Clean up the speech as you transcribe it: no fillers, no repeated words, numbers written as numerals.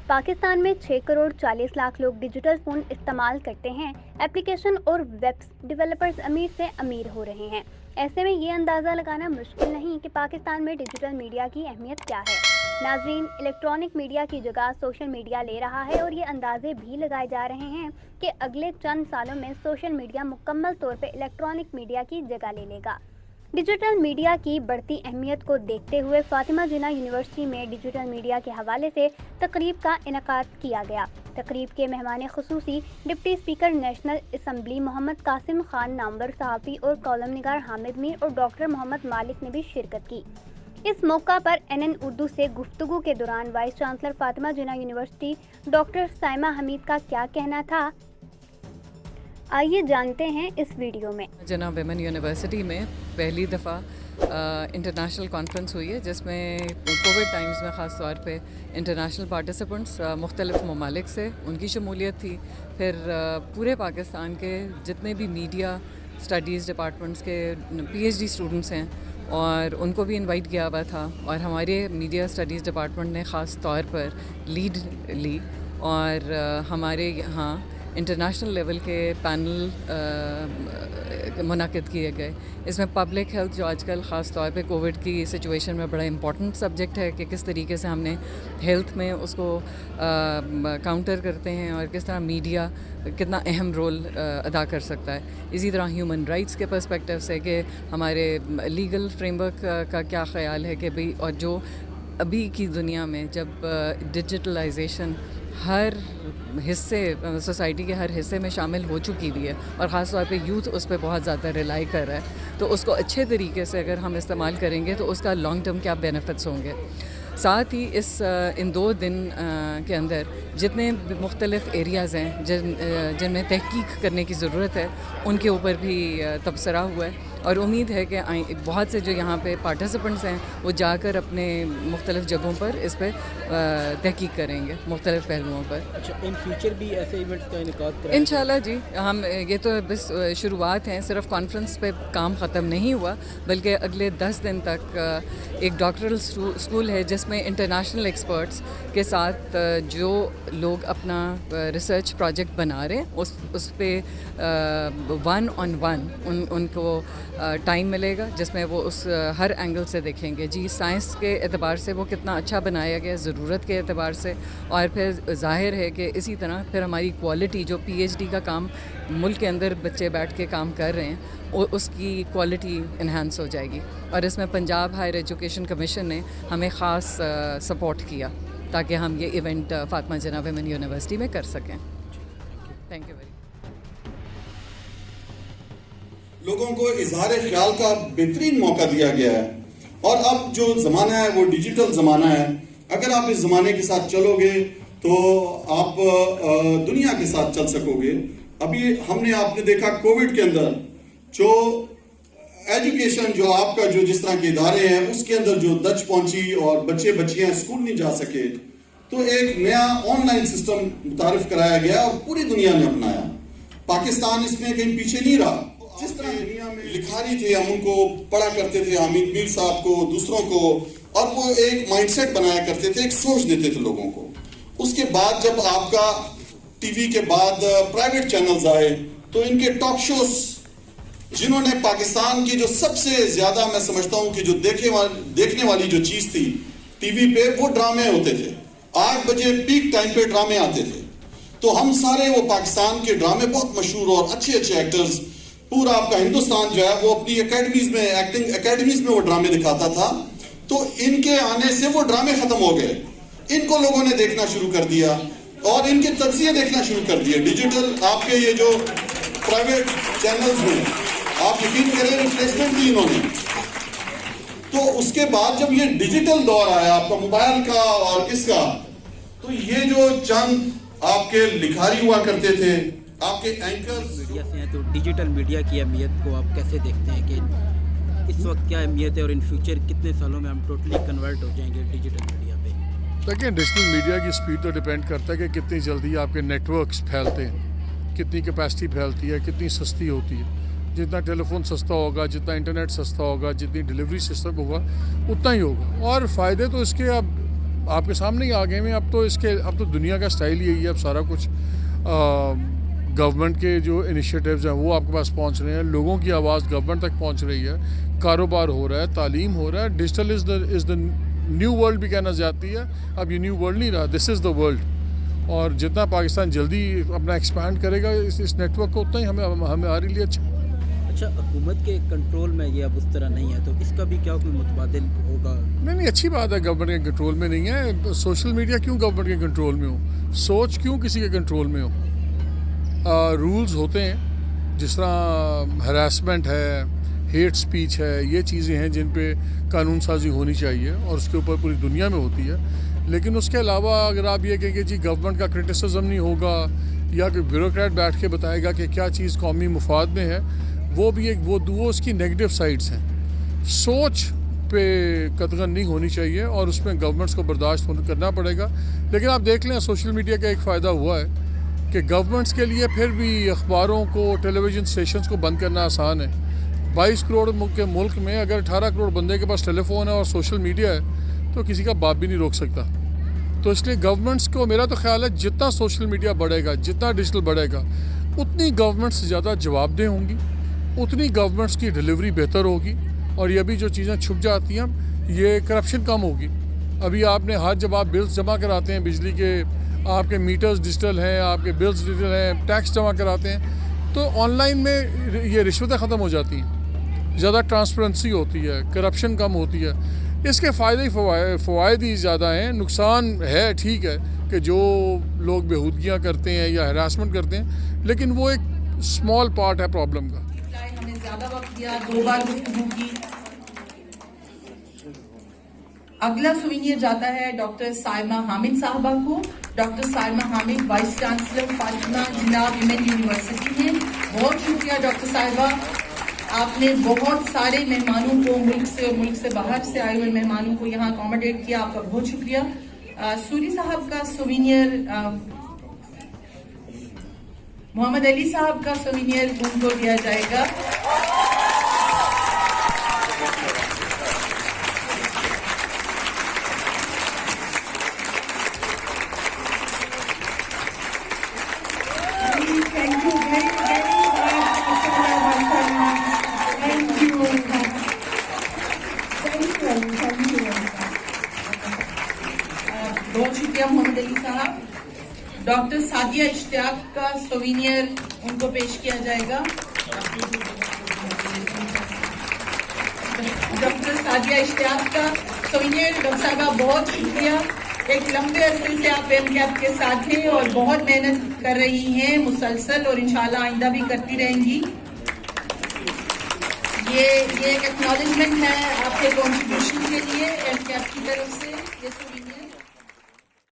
पाकिस्तान में 6 करोड़ 40 लाख लोग digital phone इस्तेमाल करते हैं। एप्लीकेशन और वेब डेवलपर्स अमीर से अमीर हो रहे हैं। ऐसे में ये अंदाज़ा लगाना मुश्किल नहीं कि पाकिस्तान में डिजिटल मीडिया की अहमियत क्या है। नाज़रीन, इलेक्ट्रॉनिक मीडिया की जगह सोशल मीडिया ले रहा है और ये अंदाजे भी लगाए जा रहे हैं कि अगले चंद सालों में सोशल मीडिया मुकम्मल तौर पर इलेक्ट्रॉनिक मीडिया की जगह ले लेगा। डिजिटल मीडिया की बढ़ती अहमियत को देखते हुए फातिमा जिन्ना यूनिवर्सिटी में डिजिटल मीडिया के हवाले से तकरीब का इनेकाद किया गया। तकरीब के मेहमान खुसूसी deputy speaker national assembly Mohammad Qasim Khan नामवर, सहाफ़ी और कॉलम निगार हामिद मीर और डॉक्टर मोहम्मद मालिक ने भी शिरकत की। इस मौका पर NN उर्दू से गुफ्तगू के दौरान वाइस चांसलर फातिमा जिन्ना यूनिवर्सिटी डॉक्टर साइमा हमीद का क्या कहना था, आइए जानते हैं इस वीडियो में। जिन्ना विमेन यूनिवर्सिटी में पहली दफ़ा इंटरनेशनल कॉन्फ्रेंस हुई है, जिसमें कोविड टाइम्स में ख़ास तौर पे इंटरनेशनल पार्टिसिपेंट्स मुख्तलिफ़ ममालिक से उनकी शमूलियत थी। फिर पूरे पाकिस्तान के जितने भी मीडिया स्टडीज़ डिपार्टमेंट्स के PhD स्टूडेंट्स हैं और उनको भी इनवाइट किया हुआ था, और हमारे मीडिया स्टडीज़ डिपार्टमेंट ने ख़ास तौर पर लीड ली और हमारे यहाँ इंटरनेशनल लेवल के पैनल मुनाकिद किए गए। इसमें पब्लिक हेल्थ, जो आजकल ख़ास तौर पे कोविड की सिचुएशन में बड़ा इम्पॉर्टेंट सब्जेक्ट है कि किस तरीके से हमने हेल्थ में उसको काउंटर करते हैं और किस तरह मीडिया कितना अहम रोल अदा कर सकता है। इसी तरह ह्यूमन राइट्स के पर्सपेक्टिव से कि हमारे लीगल फ्रेमवर्क का क्या ख़्याल है कि भाई, और जो अभी की दुनिया में जब डिजिटलाइजेशन हर हिस्से सोसाइटी के हर हिस्से में शामिल हो चुकी हुई है और ख़ास तौर पे यूथ उस पर बहुत ज़्यादा रिलाई कर रहा है, तो उसको अच्छे तरीके से अगर हम इस्तेमाल करेंगे तो उसका लॉन्ग टर्म क्या बेनिफिट्स होंगे। साथ ही इन 2 दिन के अंदर जितने मुख्तलिफ़ एरियाज़ हैं जिनमें तहकीक करने की ज़रूरत है, उनके ऊपर भी तबसरा हुआ है, और उम्मीद है कि बहुत से जो यहाँ पे पार्टिसिपेंट्स हैं वो जाकर अपने मुख्तलिफ़ जगहों पर इस पर तहकीक करेंगे, मुख्तलिफ़ पहलुओं पर। अच्छा, इन फ्यूचर भी ऐसे इवेंट्स का इनेकाद कराएंगे इंशाल्लाह जी। हम ये तो बस शुरुआत है, सिर्फ कॉन्फ्रेंस पे काम ख़त्म नहीं हुआ, बल्कि अगले 10 दिन तक एक डॉक्टरल स्कूल है जिसमें इंटरनेशनल एक्सपर्ट्स के साथ जो लोग अपना रिसर्च प्रोजेक्ट बना रहे हैं उस पर 1-on-1 उनको टाइम मिलेगा, जिसमें वो उस हर एंगल से देखेंगे जी, साइंस के एतबार से वो कितना अच्छा बनाया गया, ज़रूरत के एतबार से, और फिर ज़ाहिर है कि इसी तरह फिर हमारी क्वालिटी, जो PhD का काम मुल्क के अंदर बच्चे बैठ के काम कर रहे हैं, उसकी क्वालिटी इन्हांस हो जाएगी। और इसमें पंजाब हायर एजुकेशन कमीशन ने हमें ख़ास सपोर्ट किया ताकि हम ये इवेंट फातिमा जिन्ना विमेन यूनिवर्सिटी में कर सकें। Thank you very. लोगों को इजहार ख्याल का बेहतरीन मौका दिया गया है, और अब जो ज़माना है वो डिजिटल ज़माना है। अगर आप इस ज़माने के साथ चलोगे तो आप दुनिया के साथ चल सकोगे। अभी आपने देखा कोविड के अंदर जो एजुकेशन, जो आपका जो जिस तरह के इदारे हैं उसके अंदर जो दच पहुंची और बच्चे बच्चियां स्कूल नहीं जा सके, तो एक नया ऑनलाइन सिस्टम मुतारिफ कराया गया और पूरी दुनिया ने अपनाया। पाकिस्तान इसमें कहीं पीछे नहीं रहा। जिस तरह दुनिया में लिखारी थे, हम उनको पढ़ा करते थे, हामिद मीर साहब को, दूसरों को, और वो एक माइंडसेट बनाया करते थे, एक सोच देते थे लोगों को। उसके बाद जब आपका टीवी के बाद प्राइवेट चैनल्स आए, तो इनके टॉक शोज, जिन्होंने पाकिस्तान की जो सबसे ज्यादा, मैं समझता हूं कि जो देखने वाली जो चीज थी टीवी पे, वो ड्रामे होते थे। 8 बजे पीक टाइम पे ड्रामे आते थे, तो हम सारे वो पाकिस्तान के ड्रामे, बहुत मशहूर और अच्छे अच्छे एक्टर्स, पूरा आपका हिंदुस्तान जो है वो अपनी एकेडमीज में, एक्टिंग एकेडमीज में वो ड्रामे दिखाता था। तो इनके आने से वो ड्रामे खत्म हो गए, इनको लोगों ने देखना शुरू कर दिया और इनके तज्जिए देखना शुरू कर दिए। डिजिटल आपके ये जो प्राइवेट चैनल्स में, आप यकीन करें, रिप्लेसमेंट दी इन्होंने। तो उसके बाद जब ये डिजिटल दौर आया आपका मोबाइल का और इसका, तो ये जो चंद आपके लिखारी हुआ करते थे, आपके एंकर्स मीडिया से हैं, तो डिजिटल मीडिया की अहमियत को आप कैसे देखते हैं कि इस वक्त क्या अहमियत है और इन फ्यूचर कितने सालों में हम टोटली कन्वर्ट हो जाएंगे डिजिटल मीडिया पे? देखिए, डिजिटल मीडिया की स्पीड तो डिपेंड करता है कि कितनी जल्दी आपके नेटवर्क्स फैलते हैं, कितनी कैपेसिटी फैलती है, कितनी सस्ती होती है। जितना टेलीफोन सस्ता होगा, जितना इंटरनेट सस्ता होगा, जितनी डिलीवरी सिस्टम होगा, उतना ही होगा। और फ़ायदे तो इसके अब آپ کے سامنے ہی آ گئے ہیں. اب تو دنیا کا سٹائل یہی ہے. اب سارا کچھ گورنمنٹ کے جو انیشیٹیوز ہیں وہ آپ کے پاس پہنچ رہے ہیں. لوگوں کی آواز گورنمنٹ تک پہنچ رہی ہے. کاروبار ہو رہا ہے, تعلیم ہو رہا ہے. Digital is the new world بھی کہنا جاتی ہے. اب یہ نیو ورلڈ نہیں رہا, دس از دا ورلڈ. اور جتنا پاکستان جلدی اپنا ایکسپینڈ کرے گا اس نیٹ ورک کو, اتنا ہی ہمارے لیے اچھا. اچھا, حکومت کے کنٹرول میں یہ اب اس طرح نہیں ہے, تو اس کا بھی کیا کوئی متبادل ہوگا؟ نہیں, اچھی بات ہے. گورنمنٹ کے کنٹرول میں نہیں ہے. سوشل میڈیا کیوں گورنمنٹ کے کنٹرول میں ہو؟ سوچ کیوں کسی کے کنٹرول میں ہو؟ رولز ہوتے ہیں, جس طرح ہراسمنٹ ہے, ہیٹ سپیچ ہے, یہ چیزیں ہیں جن پہ قانون سازی ہونی چاہیے اور اس کے اوپر پوری دنیا میں ہوتی ہے. لیکن اس کے علاوہ اگر آپ یہ کہیں کہ جی گورنمنٹ کا کرٹیسزم نہیں ہوگا یا کہ بیوروکریٹ بیٹھ کے بتائے گا کہ کیا چیز قومی مفاد میں ہے, وہ بھی وہ اس کی نیگیٹو سائڈز ہیں. سوچ پہ قدغن نہیں ہونی چاہیے اور اس میں گورنمنٹس کو برداشت کرنا پڑے گا. لیکن آپ دیکھ لیں, سوشل میڈیا کا ایک فائدہ ہوا ہے کہ گورنمنٹس کے لیے پھر بھی اخباروں کو, ٹیلی ویژن اسٹیشنز کو بند کرنا آسان ہے. 22 کروڑ کے ملک میں اگر 18 کروڑ بندے کے پاس ٹیلی فون ہے اور سوشل میڈیا ہے تو کسی کا باپ بھی نہیں روک سکتا. تو اس لیے گورنمنٹس کو, میرا تو خیال ہے جتنا سوشل میڈیا بڑھے گا, جتنا ڈیجیٹل بڑھے گا, اتنی گورنمنٹس زیادہ جواب دہ ہوں گی, اتنی گورنمنٹس کی ڈیلیوری بہتر ہوگی. اور یہ بھی جو چیزیں چھپ جاتی ہیں, یہ کرپشن کم ہوگی. ابھی آپ نے جب آپ بلز جمع کراتے ہیں بجلی کے, آپ کے میٹرز ڈیجیٹل ہیں, آپ کے بلز ڈیجیٹل ہیں, ٹیکس جمع کراتے ہیں, تو آن لائن میں یہ رشوتیں ختم ہو جاتی ہیں, زیادہ ٹرانسپیرنسی ہوتی ہے, کرپشن کم ہوتی ہے. اس کے فوائد ہی زیادہ ہیں. نقصان ہے, ٹھیک ہے, کہ جو لوگ بےہودگیاں کرتے ہیں یا ہراسمنٹ کرتے ہیں, لیکن وہ ایک اسمال پارٹ ہے پرابلم کا. ہمیں زیادہ وقت دیا, 2 بار گفتگو کی. اگلا سوینئر جاتا ہے ڈاکٹر سائمہ حامد صاحبہ کو. Doctor Saima Hamid vice chancellor Fatima Jinnah women university ہیں. بہت شکریہ ڈاکٹر صاحبہ, آپ نے بہت سارے مہمانوں کو, ملک سے اور ملک سے باہر سے آئے ہوئے مہمانوں کو یہاں اکوموڈیٹ کیا. آپ کا بہت شکریہ. سوری صاحب کا سوینئر, محمد علی صاحب کا سوینئر ان کو دیا جائے گا. بہت شکریہ محمد علی صاحب. ڈاکٹر سعدیہ اشتیاق کا سوینئر ان کو پیش کیا جائے گا. ڈاکٹر سعدیہ اشتیاق کا سوینئر. ڈاکٹر صاحبہ بہت شکریہ. ایک لمبے عرصے سے آپ ایم کیپ کے ساتھ ہیں اور بہت محنت کر رہی ہیں مسلسل, اور انشاءاللہ آئندہ بھی کرتی رہیں گی. یہ ایک ایکنالجمنٹ ہے آپ کے کنٹریبیوشن کے لیے ایم کیپ کی طرف سے. یہ سوینئر